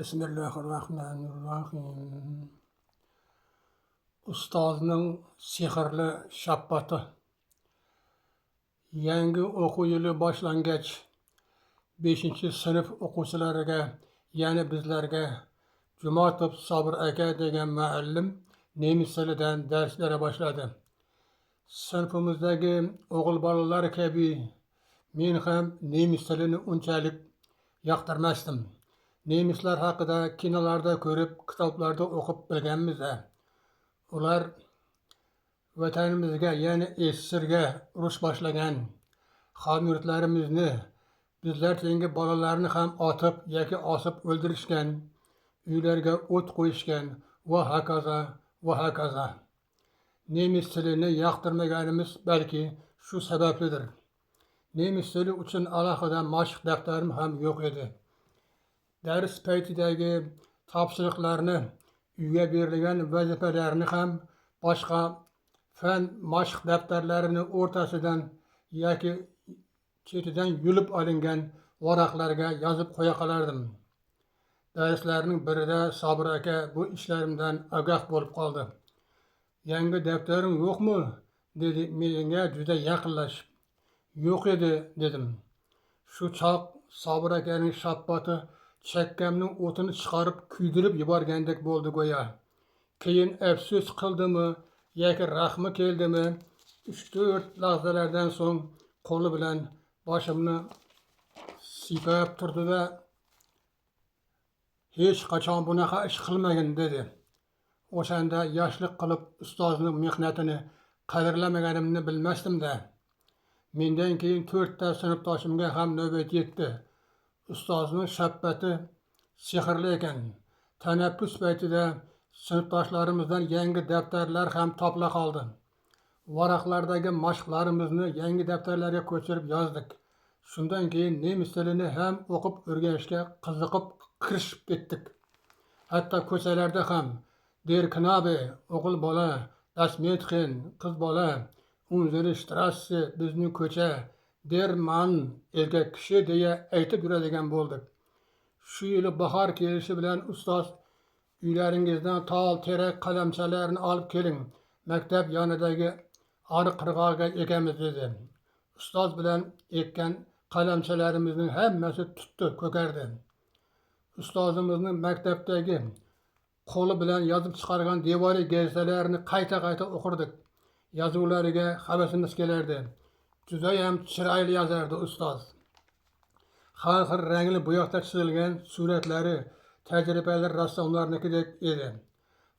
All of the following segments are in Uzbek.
Bismillahirrahmanirrahim. Ustozning sehrli shappati. Yangi o'quv yili boshlangach, 5-sinf o'quvchilariga, ya'ni bizlarga Jumatov Sobir aka degan muallim nemis tilidan dars bera boshladi. Sinfimizdagi o'g'il bolalar kabi men ham nemis tilini unchalik yoqtirmasdim. Nemislar haqida kinolarda ko'rib, kitoblarda o'qib bilganmiz. Ular vatanimizga, ya'ni SSRga urush boshlagan, hamyurtlarimizni, bizlar tengi bolalarni ham otib yoki osib o'ldirishgan, uylarga o't qo'yishgan va hokazo va hokazo. Nemis tilini yoqtirmaganimiz balki shu sabablidir. Nemis tili uchun alohida mashq daftarim ham yo'q edi. Dars paytidagi topshiriqlarni, uyga berilgan vazifalarni ham boshqa fan mashq daftarlarini o'rtasidan yoki chetidan yulib olingan varaqlarga yozib qo'ya qolardim. Darslarning birida Sobir aka bu ishlarimdan ogoh bo'lib qoldi. "Yangi daftaring yo'qmi?" dedi menga juda yaqinlashib. "Yo'q edi" dedim. Shu choq Sobir akaning shappati chakkamning o'tini chiqarib kuydirib yuborgandek bo'ldi go'yo. Keyin afsus qildimi yoki rahmi keldimi, 3-4 lahzalardan so'ng qo'li bilan boshimni siypab turdi-da, "Hech qachon bunaqa ish qilmagin" dedi. O'shanda yoshlik qilib ustozning mehnatini qadrlamaganimni bilmasdim-da. Mendan keyin 4 ta sinfdoshimga ham navbat yetdi. Ustozning shappati sehrli ekan. Tanaffus paytida sinfdoshlarimizdan yangi daftarlar ham topila qoldi. Varaqlardagi mashqlarimizni yangi daftarlarga ko'chirib yozdik. Shundan keyin nemis tilini ham o'qib o'rganishga qiziqib kirishib ketdik. Hatto ko'chalarda ham "Der Knabe" o'g'il bola, "Das Mädchen" qiz bola, "Unsere Straße" bizning ko'cha, "Der Mann" erkak kishi deya aytib yuradigan bo'ldik. Shu yili bahor kelishi bilan ustoz "Uylaringizdan tol-terak qalamchalarni olib keling, maktab yonidagi ariq qirg'og'iga ekamiz" dedi. Ustoz bilan ekkan qalamchalarimizning hammasi tutdi, ko'kardi. Ustozimizning maktabdagi qo'li bilan yozib chiqargan devoriy gazetalarni qayta o'qirdik. Yozuvlariga havasimiz kelardi. Judayam chiroyli yozardi ustoz. Har xil rangli bo'yoqda chizilgan suratlari tajribali rassomlarnikidek edi.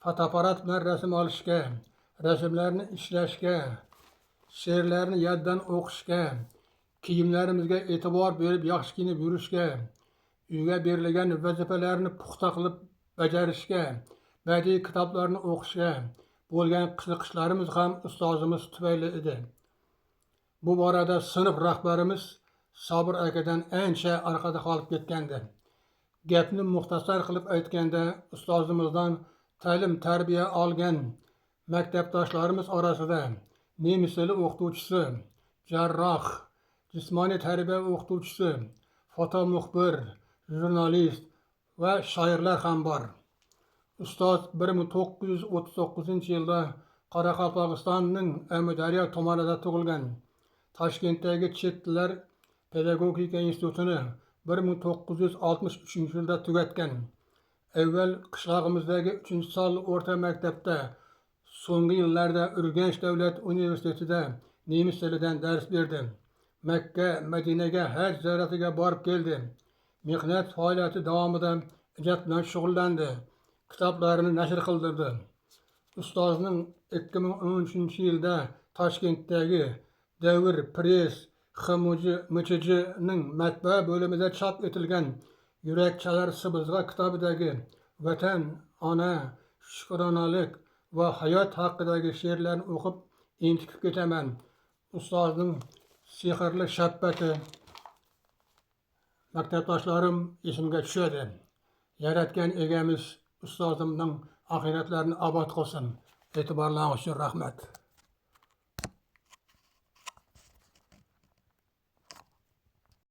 Fotoapparat bilan rasm olishga, rasmlarni ishlashga, she'rlarni yoddan o'qishga, kiyimlarimizga e'tibor berib yaxshi kiyinib yurishga, uyga berilgan vazifalarni puxta qilib bajarishga, badiiy kitoblarni o'qishga bo'lgan qiziqishlarimiz ham ustozimiz tufayli edi. Bu borada sinf rahbarimiz Sobir akadan ancha orqada qolib ketgandi. Gapni muxtasar qilib aytganda, ustozimizdan ta'lim-tarbiya olgan maktabdoshlarimiz orasida nemis tili o'qituvchisi, jarroh, jismoniy tarbiya o'qituvchisi, fotomuxbir, jurnalist va shoirlar ham bor. Ustoz 1939-yilda Qoraqalpog'istonning Amudaryo tumanida tug'ilgan. Toshkentdagi chet tillar pedagogika institutini 1963-yilda tugatgan. Avval qishlog'imizdagi 3-sonli o'rta maktabda, so'nggi yillarda Urganch davlat universitetida nemis tilidan dars berdi. Makka, Madinaga haj ziyoratiga borib keldi. Mehnat faoliyati davomida ijod bilan shug'ullandi. Kitoblarini nashr qildirdi. Ustozning 2013-yilda Toshkentdagi Davr Press XMJning matbaa bo'limida chop etilgan Yurak chalar Sibizg'a kitobidagi vatan, ona, shukronalik va hayot haqidagi she'rlarni o'qib entikib ketaman. Ustozning sehrli shappati maktabdoshlarim esimga tushadi. Yaratgan egamiz ustozimning oxiratlarini obod qilsin. E'tiborlaringiz uchun rahmat.